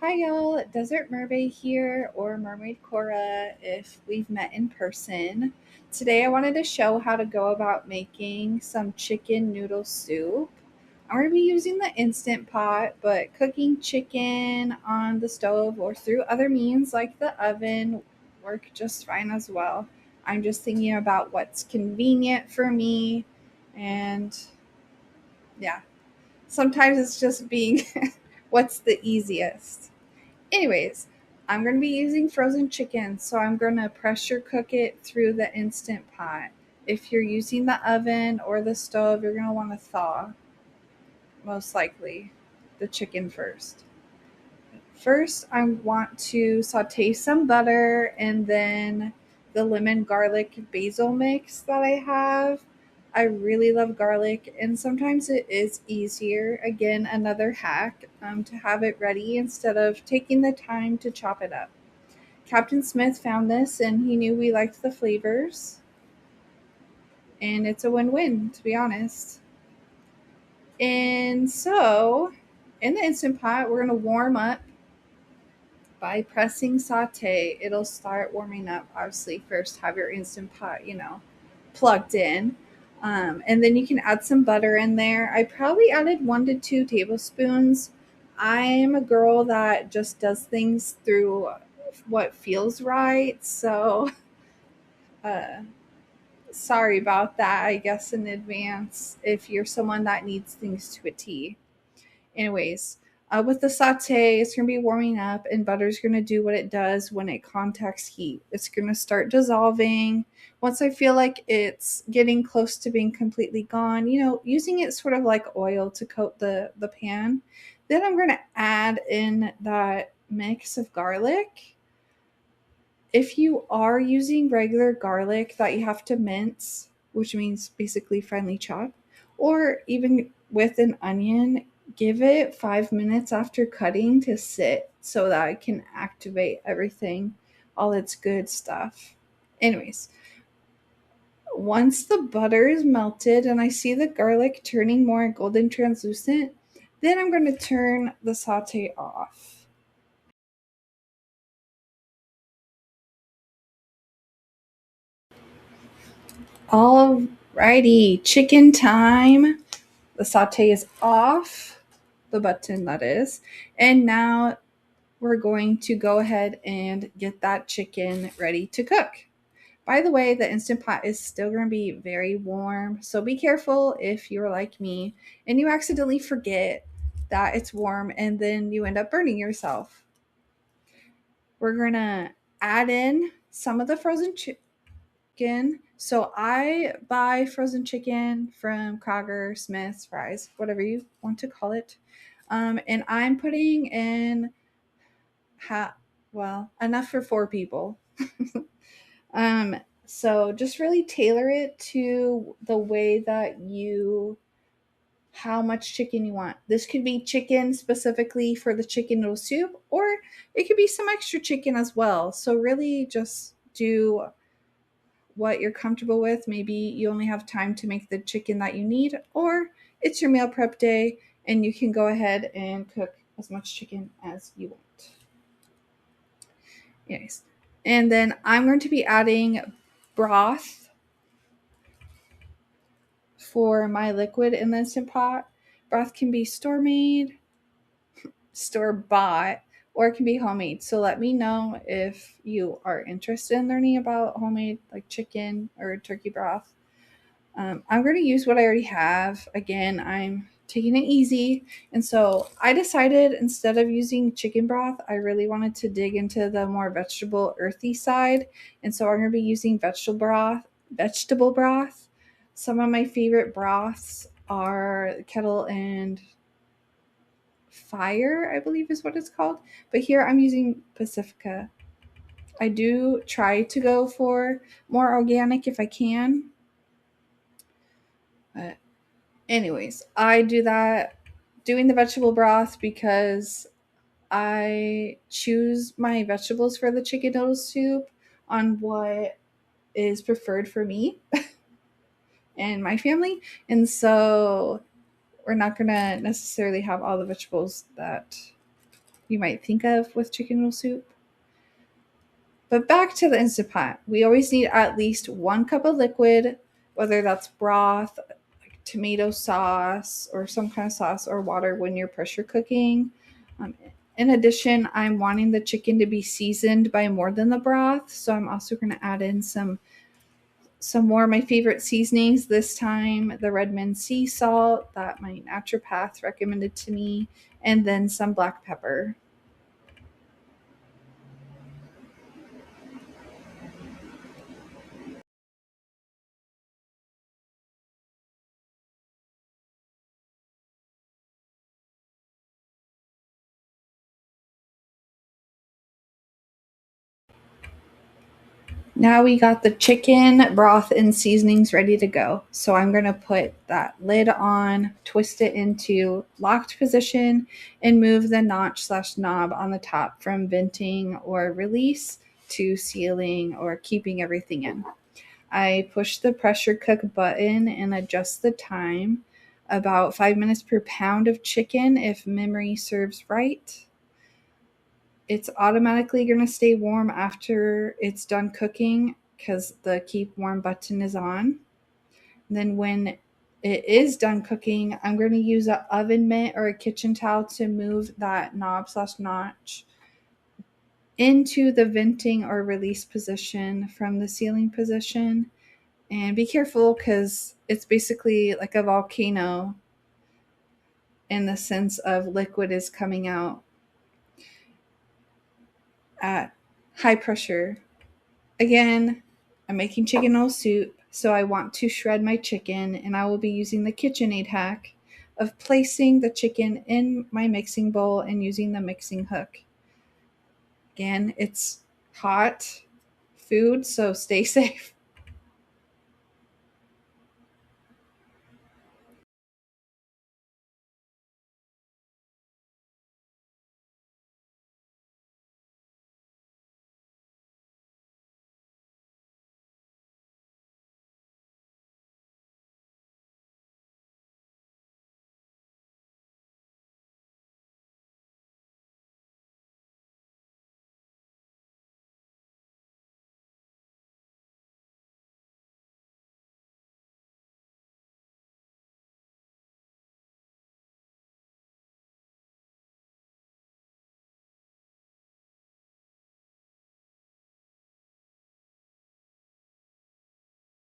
Hi y'all, Desert Mermaid here, or Mermaid Cora if we've met in person. Today I wanted to show how to go about making some chicken noodle soup. I'm going to be using the Instant Pot, but cooking chicken on the stove or through other means like the oven work just fine as well. I'm just thinking about what's convenient for me, and yeah, sometimes it's just being what's the easiest. Anyways, I'm going to be using frozen chicken, so I'm going to pressure cook it through the Instant Pot. If you're using the oven or the stove, you're going to want to thaw, most likely, the chicken first. First, I want to saute some butter and then the lemon garlic basil mix that I have. I really love garlic, and sometimes it is easier, again, another hack, to have it ready instead of taking the time to chop it up. Captain Smith found this and he knew we liked the flavors, and it's a win win, to be honest. And so, in the Instant Pot, we're going to warm up by pressing saute. It'll start warming up. Obviously, first have your Instant Pot, plugged in. And then you can add some butter in there. I probably added 1 to 2 tablespoons. I'm a girl that just does things through what feels right. So, uh, sorry about that, I guess, in advance if you're someone that needs things to a T. Anyways, with the saute, it's going to be warming up, and butter's going to do what it does when it contacts heat. It's going to start dissolving. Once I feel like it's getting close to being completely gone, using it sort of like oil to coat the pan, then I'm going to add in that mix of garlic. If you are using regular garlic that you have to mince, which means basically finely chop, or even with an onion, give it 5 minutes after cutting to sit so that it can activate everything, all its good stuff. Anyways, once the butter is melted and I see the garlic turning more golden translucent, then I'm going to turn the saute off. Alrighty, chicken time. The saute is off, the button that is. And now we're going to go ahead and get that chicken ready to cook. By the way, the Instant Pot is still going to be very warm, so be careful if you're like me and you accidentally forget that it's warm and then you end up burning yourself. We're going to add in some of the frozen chicken. So I buy frozen chicken from Kroger, Smith's, Fry's, whatever you want to call it. And I'm putting in enough for 4 people. So just really tailor it to the way that how much chicken you want. This could be chicken specifically for the chicken noodle soup, or it could be some extra chicken as well. So really just do what you're comfortable with. Maybe you only have time to make the chicken that you need, or it's your meal prep day and you can go ahead and cook as much chicken as you want. Anyways, and then I'm going to be adding broth for my liquid in the Instant Pot. Broth can be store-made, store-bought, or it can be homemade. So let me know if you are interested in learning about homemade, like chicken or turkey broth. I'm going to use what I already have. Again, I'm taking it easy. And so I decided instead of using chicken broth, I really wanted to dig into the more vegetable, earthy side. And so I'm going to be using vegetable broth. Some of my favorite broths are Kettle and Fire, I believe is what it's called. But here I'm using Pacifica. I do try to go for more organic if I can. But anyways, I do that doing the vegetable broth because I choose my vegetables for the chicken noodle soup on what is preferred for me and my family. And so we're not going to necessarily have all the vegetables that you might think of with chicken noodle soup. But back to the Instant Pot. We always need at least 1 cup of liquid, whether that's broth, like tomato sauce, or some kind of sauce, or water when you're pressure cooking. Um, in addition, I'm wanting the chicken to be seasoned by more than the broth, so I'm also going to add in some more of my favorite seasonings this time, the Redmond sea salt that my naturopath recommended to me, and then some black pepper. Now we got the chicken broth and seasonings ready to go. So I'm going to put that lid on, twist it into locked position, and move the notch/knob on the top from venting or release to sealing or keeping everything in. I push the pressure cook button and adjust the time, about 5 minutes per pound of chicken if memory serves right. It's automatically going to stay warm after it's done cooking because the keep warm button is on. And then when it is done cooking, I'm going to use an oven mitt or a kitchen towel to move that knob/notch into the venting or release position from the sealing position. And be careful because it's basically like a volcano in the sense of liquid is coming out at high pressure. Again, I'm making chicken noodle soup, so I want to shred my chicken, and I will be using the KitchenAid hack of placing the chicken in my mixing bowl and using the mixing hook. Again, it's hot food, so stay safe.